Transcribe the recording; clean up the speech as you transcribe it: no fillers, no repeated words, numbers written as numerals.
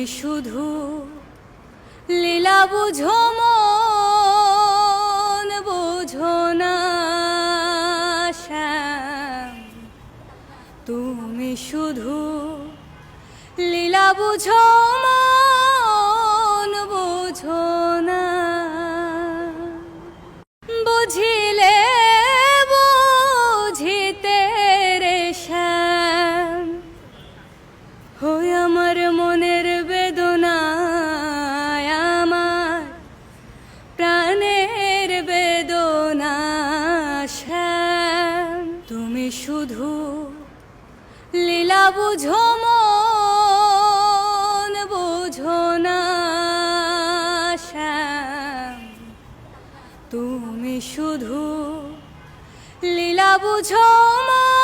তুমি শুধু লীলা বুঝো মন বুঝো না শ্যাম, তুমি শুধু লীলা বুঝো মন বুঝো না। বুঝিলে বুঝিতে রে শ্যাম, হই আমার মনের বেদনায় আমার প্রাণের বেদনা শ্যাম, তুমি শুধু লীলা বুঝো মন বুঝো না শ্যাম, তুমি শুধু লীলা বুঝো মন